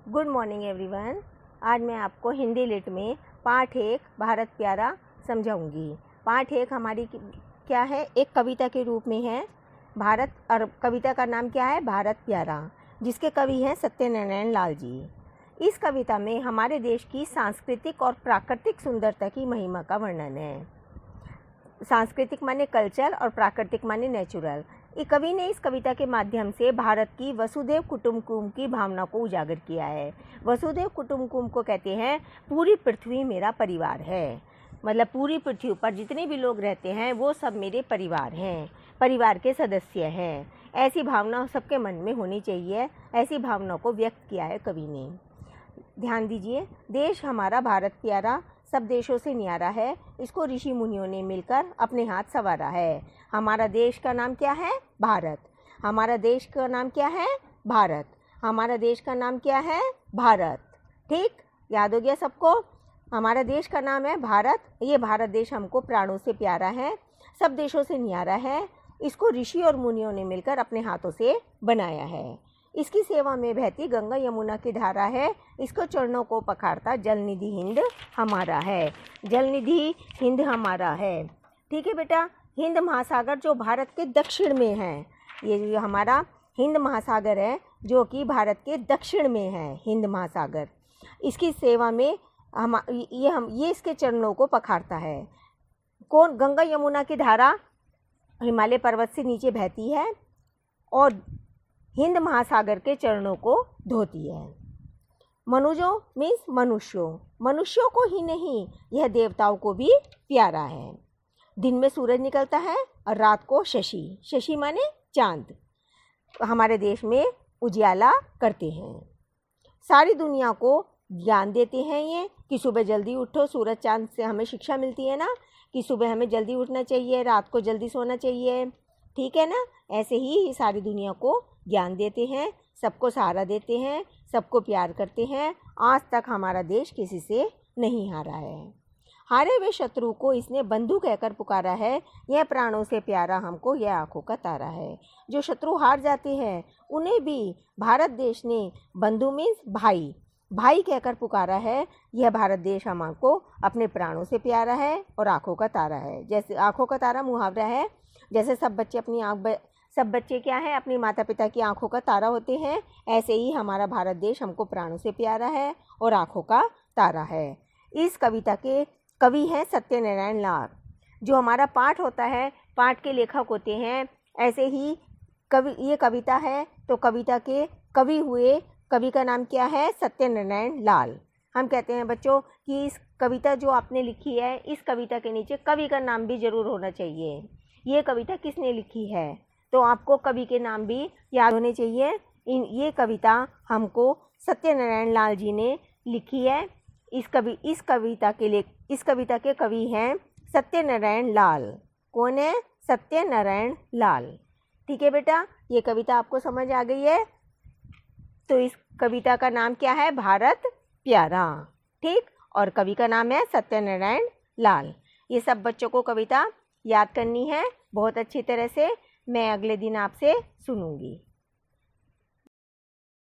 Good morning everyone. आज मैं आपको हिंदी लिट में पाठ 1 भारत प्यारा समझाऊंगी। पाठ 1 हमारी क्या है, एक कविता के रूप में है भारत, और कविता का नाम क्या है, भारत प्यारा, जिसके कवि हैं सत्यनारायण लाल जी। इस कविता में हमारे देश की सांस्कृतिक और प्राकृतिक सुंदरता की महिमा का वर्णन है। सांस्कृतिक माने कल्चर और प्राकृतिक माने नेचुरल। कवि ने इस कविता के माध्यम से भारत की वसुधैव कुटुंबकम की भावना को उजागर किया है। वसुधैव कुटुंबकम को कहते हैं पूरी पृथ्वी मेरा परिवार है, मतलब पूरी पृथ्वी पर जितने भी लोग रहते हैं वो सब मेरे परिवार हैं, परिवार के सदस्य हैं। ऐसी भावना सबके मन में होनी चाहिए। ऐसी भावना को व्यक्त किया है कवि ने। ध्यान दीजिए, देश हमारा भारत प्यारा सब देशों से न्यारा है, इसको ऋषि मुनियों ने मिलकर अपने हाथ संवारा है। हमारा देश का नाम क्या है, भारत। हमारा देश का नाम क्या है, भारत। हमारा देश का नाम क्या है, भारत। ठीक, याद हो गया सबको। हमारा देश का नाम है भारत। ये भारत देश हमको प्राणों से प्यारा है, सब देशों से न्यारा है। इसको ऋषि और मुनियों ने मिलकर अपने हाथों से बनाया है। इसकी सेवा में बहती गंगा यमुना की धारा है, इसको चरणों को पखारता जल निधि हिंद हमारा है। जल निधि हिंद हमारा है। ठीक है बेटा। हिंद महासागर जो भारत के दक्षिण में है, ये हमारा हिंद महासागर है जो कि भारत के दक्षिण में है। हिंद महासागर, इसकी सेवा में ये इसके चरणों को पखारता है। कौन? गंगा यमुना की धारा हिमालय पर्वत से नीचे बहती है और हिंद महासागर के चरणों को धोती है। मनुजों मीन्स मनुष्यों को ही नहीं, यह देवताओं को भी प्यारा है। दिन में सूरज निकलता है और रात को शशि माने चांद हमारे देश में उजियाला करते हैं। सारी दुनिया को ज्ञान देते हैं ये कि सुबह जल्दी उठो। सूरज चांद से हमें शिक्षा मिलती है ना कि सुबह हमें जल्दी उठना चाहिए, रात को जल्दी सोना चाहिए। ठीक है ना। ऐसे ही सारी दुनिया को ज्ञान देते हैं, सबको सहारा देते हैं, सबको प्यार करते हैं। आज तक हमारा देश किसी से नहीं हारा है। हारे हुए शत्रु को इसने बंधु कहकर पुकारा है, यह प्राणों से प्यारा हमको यह आंखों का तारा है। जो शत्रु हार जाते हैं उन्हें भी भारत देश ने बंधु मीन्स भाई कहकर पुकारा है। यह भारत देश हमको अपने प्राणों से प्यारा है और आंखों का तारा है। जैसे आंखों का तारा मुहावरा है, जैसे सब बच्चे क्या है, अपनी माता पिता की आंखों का तारा होते हैं, ऐसे ही हमारा भारत देश हमको प्राणों से प्यारा है और आंखों का तारा है। इस कविता के कवि हैं सत्यनारायण लाल। जो हमारा पाठ होता है, पाठ के लेखक होते हैं। ऐसे ही ये कविता है तो कविता के कवि हुए, कवि का नाम क्या है, सत्यनारायण लाल। हम कहते हैं बच्चों कि इस कविता जो आपने लिखी है, इस कविता के नीचे कवि का नाम भी जरूर होना चाहिए। ये कविता किसने लिखी है तो आपको कवि के नाम भी याद होने चाहिए। ये कविता हमको सत्यनारायण लाल जी ने लिखी है। इस कविता के कवि हैं सत्यनारायण लाल। कौन है? सत्यनारायण लाल। ठीक है बेटा, ये कविता आपको समझ आ गई है। तो इस कविता का नाम क्या है, भारत प्यारा। ठीक, और कवि का नाम है सत्यनारायण लाल। ये सब बच्चों को कविता याद करनी है बहुत अच्छी तरह से। मैं अगले दिन आपसे सुनूंगी।